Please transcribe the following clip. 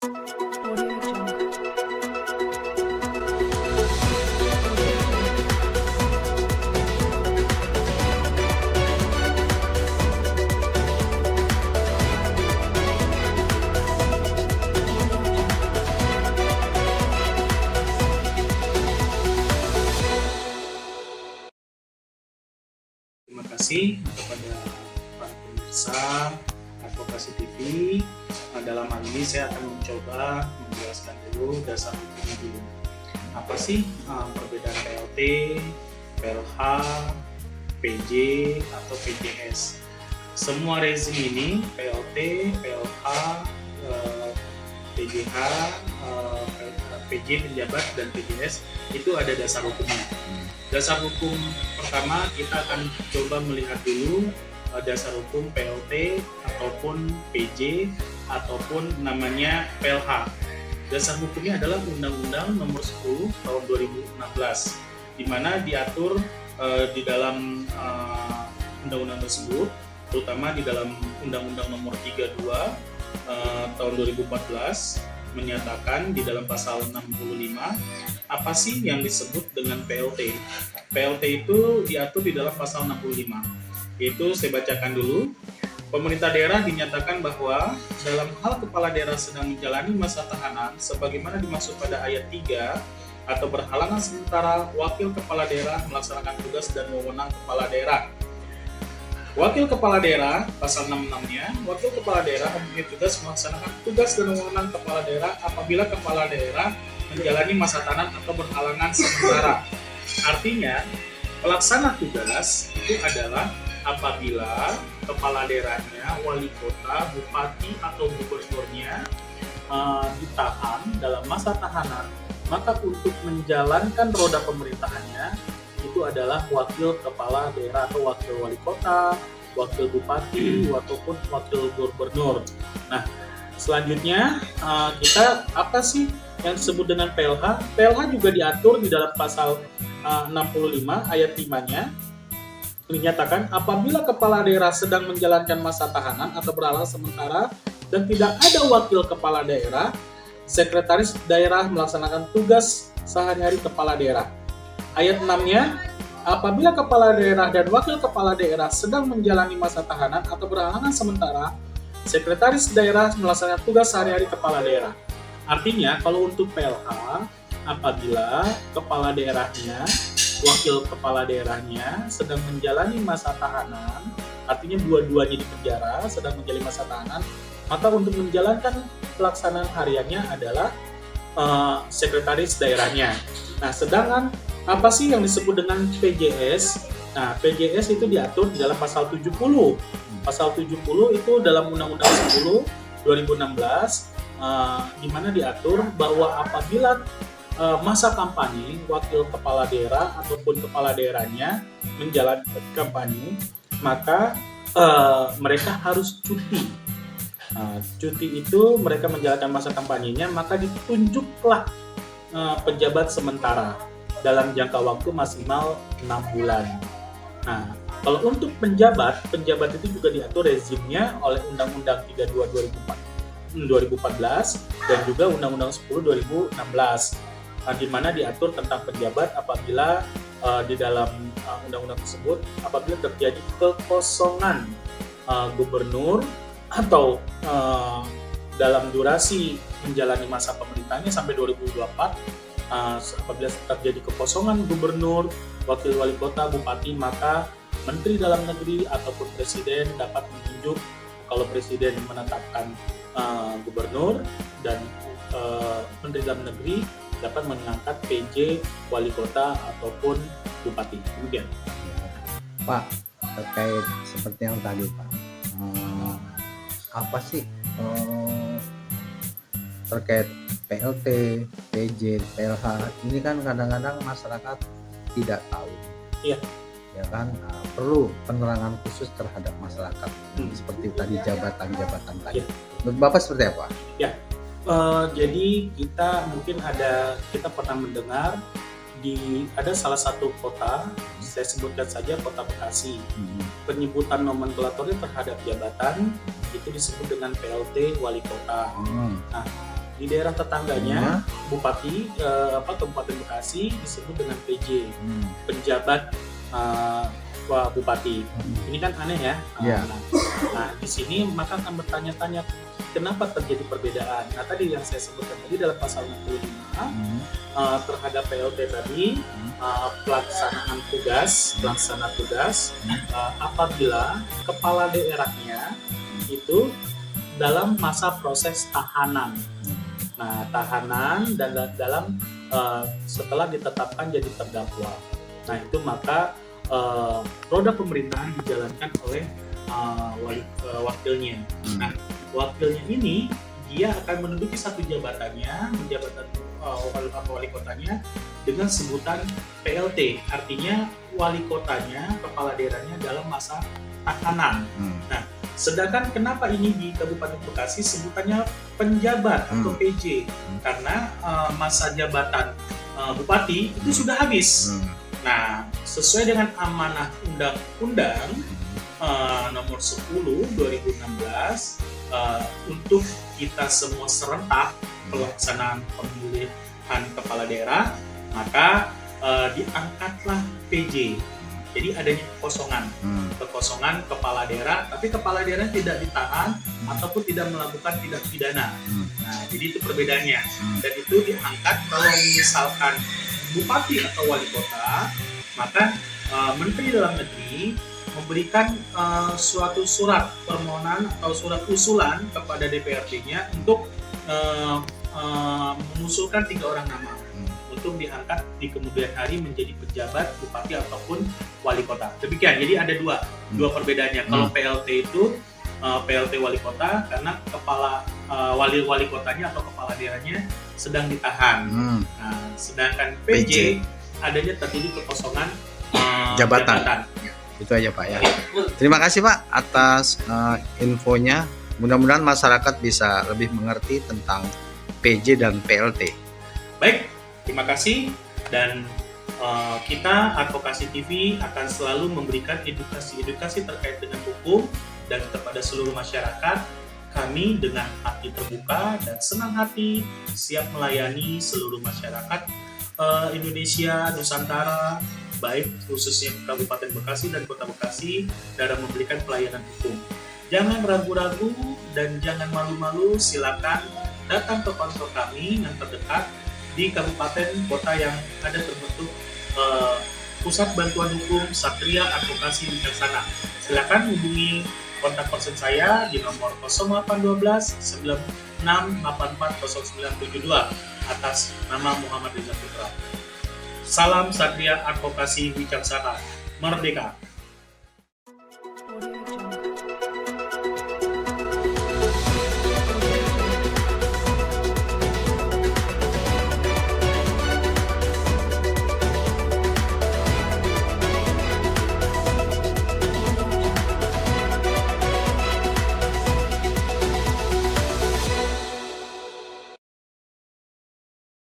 Audio Jungle. Terima kasih kepada para pemirsa Advokasi TV. Dalam hal ini saya akan mencoba menjelaskan dulu dasar hukumnya dulu. Apa sih perbedaan PLT, PLH, PJ, atau PJS? Semua rezim ini, PLT, PLH, PJH, PJ penjabat, dan PJS, itu ada dasar hukumnya. Dasar hukum pertama kita akan coba melihat dulu dasar hukum PLT ataupun PJ ataupun namanya PLH. Dasar hukumnya adalah Undang-Undang Nomor 10 Tahun 2016, di mana diatur di dalam undang-undang tersebut, terutama di dalam Undang-Undang Nomor 32 Tahun 2014, menyatakan di dalam pasal 65 apa sih yang disebut dengan PLT. PLT itu diatur di dalam pasal 65. Itu saya bacakan dulu. Pemerintah daerah dinyatakan bahwa dalam hal kepala daerah sedang menjalani masa tahanan sebagaimana dimaksud pada ayat 3 atau berhalangan sementara wakil kepala daerah melaksanakan tugas dan wewenang kepala daerah. Wakil kepala daerah, pasal 66-nya, wakil kepala daerah mempunyai tugas melaksanakan tugas dan wewenang kepala daerah apabila kepala daerah menjalani masa tahanan atau berhalangan sementara. Artinya, pelaksana tugas itu adalah apabila kepala daerahnya, wali kota, bupati, atau gubernurnya ditahan dalam masa tahanan, maka untuk menjalankan roda pemerintahannya itu adalah wakil kepala daerah atau wakil wali kota, wakil bupati, ataupun wakil gubernur. Nah, selanjutnya kita apa sih yang disebut dengan PLH? PLH juga diatur di dalam pasal 65 ayat 5-nya, dinyatakan apabila kepala daerah sedang menjalankan masa tahanan atau berhalangan sementara dan tidak ada wakil kepala daerah, sekretaris daerah melaksanakan tugas sehari-hari kepala daerah. Ayat 6-nya, apabila kepala daerah dan wakil kepala daerah sedang menjalani masa tahanan atau berhalangan sementara, sekretaris daerah melaksanakan tugas sehari-hari kepala daerah. Artinya, kalau untuk PLH, apabila kepala daerahnya, wakil kepala daerahnya sedang menjalani masa tahanan, artinya dua-duanya di penjara, sedang menjalani masa tahanan, maka untuk menjalankan pelaksanaan hariannya adalah sekretaris daerahnya. Nah, sedangkan apa sih yang disebut dengan PJS? Nah, PJS itu diatur di dalam pasal 70. Pasal 70 itu dalam Undang-Undang 10 2016, di mana diatur bahwa apabila masa kampanye wakil kepala daerah ataupun kepala daerahnya menjalankan kampanye, maka mereka harus cuti. Cuti itu mereka menjalankan masa kampanyenya, maka ditunjuklah pejabat sementara dalam jangka waktu maksimal 6 bulan. Nah, kalau untuk penjabat itu juga diatur rezimnya oleh Undang-Undang 32 2014 dan juga Undang-Undang 10 2016, di mana diatur tentang penjabat apabila di dalam undang-undang tersebut apabila terjadi kekosongan gubernur atau dalam durasi menjalani masa pemerintahnya sampai 2024, apabila terjadi kekosongan gubernur, wakil wali kota, bupati, maka Menteri Dalam Negeri ataupun Presiden dapat menunjuk, kalau Presiden menetapkan gubernur, dan Menteri Dalam Negeri dapat mengangkat PJ, wali kota, ataupun bupati. Demikian. Pak, terkait seperti yang tadi Pak, apa sih terkait PLT, PJ, PLH ini kan kadang-kadang masyarakat tidak tahu. Iya. Ya kan, perlu penerangan khusus terhadap masyarakat seperti tadi jabatan-jabatan tadi. Iya. Menurut Bapak seperti apa? Ya, jadi kita pernah mendengar ada salah satu kota, saya sebutkan saja Kota Bekasi. Penyebutan nomenklaturnya terhadap jabatan itu disebut dengan PLT wali kota. Nah, Di daerah tetangganya Bupati Kabupaten Bekasi disebut dengan PJ, penjabat Bupati. Ini kan aneh ya. Iya. Nah, di sini maka akan bertanya-tanya kenapa terjadi perbedaan. Nah, tadi yang saya sebutkan tadi dalam pasal 65 terhadap PLT tadi, pelaksanaan tugas apabila kepala daerahnya itu dalam masa proses tahanan. Nah, tahanan dan dalam setelah ditetapkan jadi terdakwa. Nah, itu maka roda pemerintahan dijalankan oleh wakilnya. Nah, wakilnya ini dia akan menduduki satu jabatan wali kotanya dengan sebutan PLT. Artinya wali kotanya, kepala daerahnya dalam masa tahanan. Nah, sedangkan kenapa ini di Kabupaten Bekasi sebutannya penjabat atau PJ? Karena masa jabatan bupati itu sudah habis. Nah, sesuai dengan amanah Undang-Undang nomor 10 2016 untuk kita semua serentak pelaksanaan pemilihan kepala daerah, maka diangkatlah PJ. Jadi adanya kekosongan kepala daerah, tapi kepala daerah tidak ditahan ataupun tidak melakukan tindak pidana. Nah, jadi itu perbedaannya. Dan itu diangkat kalau misalkan bupati atau wali kota, maka Menteri Dalam Negeri memberikan suatu surat permohonan atau surat usulan kepada DPRD-nya untuk mengusulkan 3 orang nama untuk diangkat di kemudian hari menjadi pejabat bupati ataupun wali kota. Demikian. Jadi ada dua perbedaannya. Kalau PLT itu PLT wali kota karena kepala wali kotanya atau kepala daerahnya sedang ditahan. Nah, sedangkan PJ adanya terjadi kekosongan jabatan. Itu aja Pak ya. Terima kasih Pak atas infonya. Mudah-mudahan masyarakat bisa lebih mengerti tentang PJ dan PLT. Baik, terima kasih. Dan kita Advokasi TV akan selalu memberikan edukasi terkait dengan hukum dan kepada seluruh masyarakat. Kami dengan hati terbuka dan senang hati siap melayani seluruh masyarakat Indonesia, Nusantara, baik khususnya Kabupaten Bekasi dan Kota Bekasi dalam memberikan pelayanan hukum. Jangan ragu-ragu dan jangan malu-malu, silakan datang ke kantor kami yang terdekat di kabupaten kota yang ada terbentuk Pusat Bantuan Hukum Satria Advokasi Wicaksana. Silakan hubungi kontak person saya di nomor 0812 9684 0972 atas nama Muhammad Rizal Putra. Salam Satria Advokasi Wicaksana, merdeka!